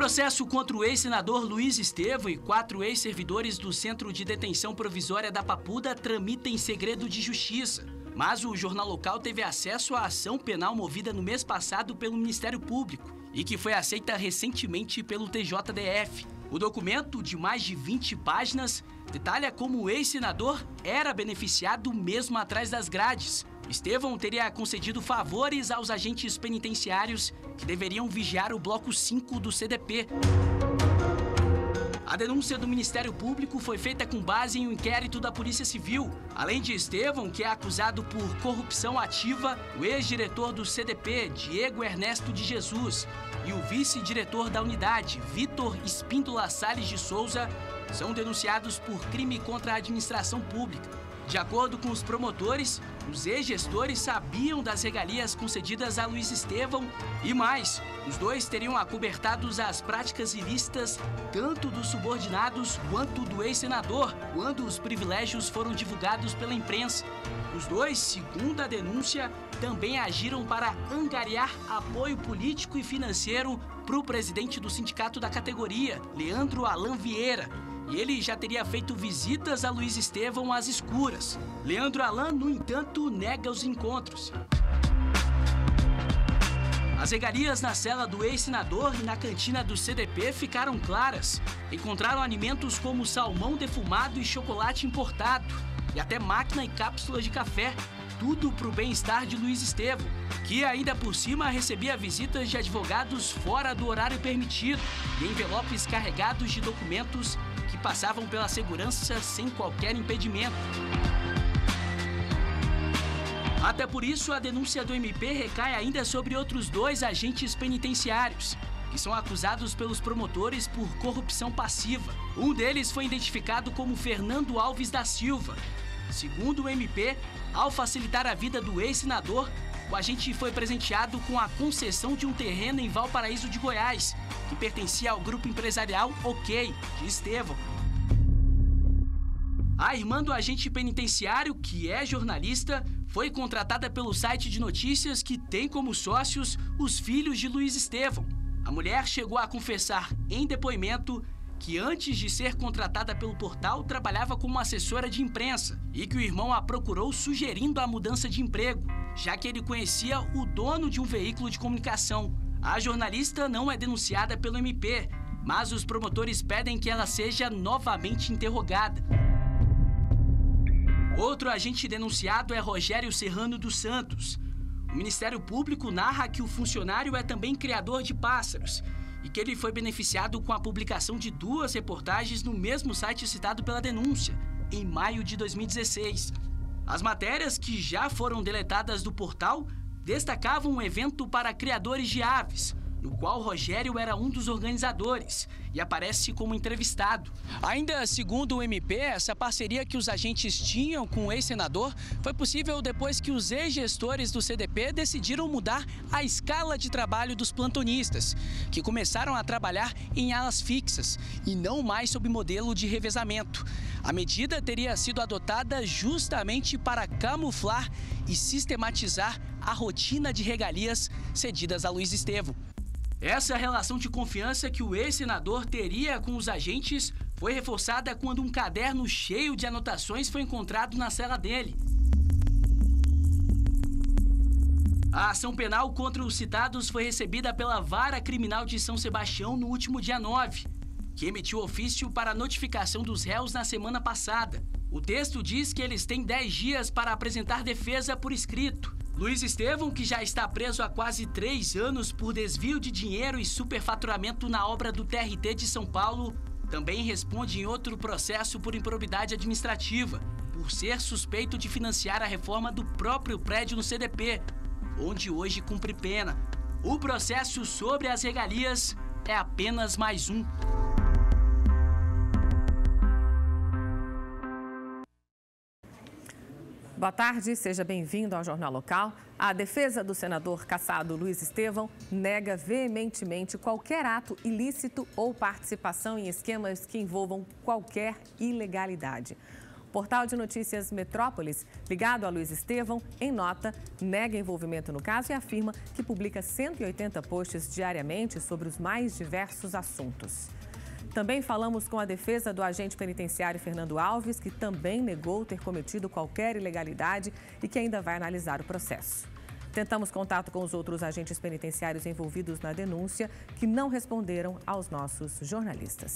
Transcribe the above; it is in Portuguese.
processo contra o ex-senador Luiz Estevão e 4 ex-servidores do Centro de Detenção Provisória da Papuda tramita em segredo de justiça. Mas o Jornal Local teve acesso à ação penal movida no mês passado pelo Ministério Público e que foi aceita recentemente pelo TJDF. O documento, de mais de 20 páginas, detalha como o ex-senador era beneficiado mesmo atrás das grades. Estevão teria concedido favores aos agentes penitenciários que deveriam vigiar o bloco 5 do CDP. A denúncia do Ministério Público foi feita com base em um inquérito da Polícia Civil. Além de Estevão, que é acusado por corrupção ativa, o ex-diretor do CDP, Diego Ernesto de Jesus, e o vice-diretor da unidade, Vitor Espíndola Salles de Souza, são denunciados por crime contra a administração pública. De acordo com os promotores, os ex-gestores sabiam das regalias concedidas a Luiz Estevão e mais, os dois teriam acobertados as práticas ilícitas tanto dos subordinados quanto do ex-senador, quando os privilégios foram divulgados pela imprensa. Os dois, segundo a denúncia, também agiram para angariar apoio político e financeiro para o presidente do sindicato da categoria, Leandro Alan Vieira. E ele já teria feito visitas a Luiz Estevão às escuras. Leandro Alan, no entanto, nega os encontros. As regalias na cela do ex-senador e na cantina do CDP ficaram claras. Encontraram alimentos como salmão defumado e chocolate importado, e até máquina e cápsulas de café, tudo para o bem-estar de Luiz Estevão, que ainda por cima recebia visitas de advogados fora do horário permitido e envelopes carregados de documentos que passavam pela segurança sem qualquer impedimento. Até por isso, a denúncia do MP recai ainda sobre outros 2 agentes penitenciários, que são acusados pelos promotores por corrupção passiva. Um deles foi identificado como Fernando Alves da Silva. Segundo o MP, ao facilitar a vida do ex-senador, o agente foi presenteado com a concessão de um terreno em Valparaíso de Goiás, que pertencia ao grupo empresarial OK, de Estevão. A irmã do agente penitenciário, que é jornalista, foi contratada pelo site de notícias que tem como sócios os filhos de Luiz Estevão. A mulher chegou a confessar em depoimento que antes de ser contratada pelo portal, trabalhava como assessora de imprensa e que o irmão a procurou sugerindo a mudança de emprego, já que ele conhecia o dono de um veículo de comunicação. A jornalista não é denunciada pelo MP, mas os promotores pedem que ela seja novamente interrogada. Outro agente denunciado é Rogério Serrano dos Santos. O Ministério Público narra que o funcionário é também criador de pássaros e que ele foi beneficiado com a publicação de 2 reportagens no mesmo site citado pela denúncia, em maio de 2016. As matérias, que já foram deletadas do portal, destacavam um evento para criadores de aves, no qual Rogério era um dos organizadores e aparece como entrevistado. Ainda segundo o MP, essa parceria que os agentes tinham com o ex-senador foi possível depois que os ex-gestores do CDP decidiram mudar a escala de trabalho dos plantonistas, que começaram a trabalhar em alas fixas e não mais sob modelo de revezamento. A medida teria sido adotada justamente para camuflar e sistematizar a rotina de regalias cedidas a Luiz Estevão. Essa relação de confiança que o ex-senador teria com os agentes foi reforçada quando um caderno cheio de anotações foi encontrado na cela dele. A ação penal contra os citados foi recebida pela Vara Criminal de São Sebastião no último dia 9, que emitiu ofício para notificação dos réus na semana passada. O texto diz que eles têm 10 dias para apresentar defesa por escrito. Luiz Estevão, que já está preso há quase 3 anos por desvio de dinheiro e superfaturamento na obra do TRT de São Paulo, também responde em outro processo por improbidade administrativa, por ser suspeito de financiar a reforma do próprio prédio no CDP, onde hoje cumpre pena. O processo sobre as regalias é apenas mais um. Boa tarde, seja bem-vindo ao Jornal Local. A defesa do senador cassado Luiz Estevão nega veementemente qualquer ato ilícito ou participação em esquemas que envolvam qualquer ilegalidade. Portal de notícias Metrópolis, ligado a Luiz Estevão, em nota, nega envolvimento no caso e afirma que publica 180 posts diariamente sobre os mais diversos assuntos. Também falamos com a defesa do agente penitenciário Fernando Alves, que também negou ter cometido qualquer ilegalidade e que ainda vai analisar o processo. Tentamos contato com os outros agentes penitenciários envolvidos na denúncia, que não responderam aos nossos jornalistas.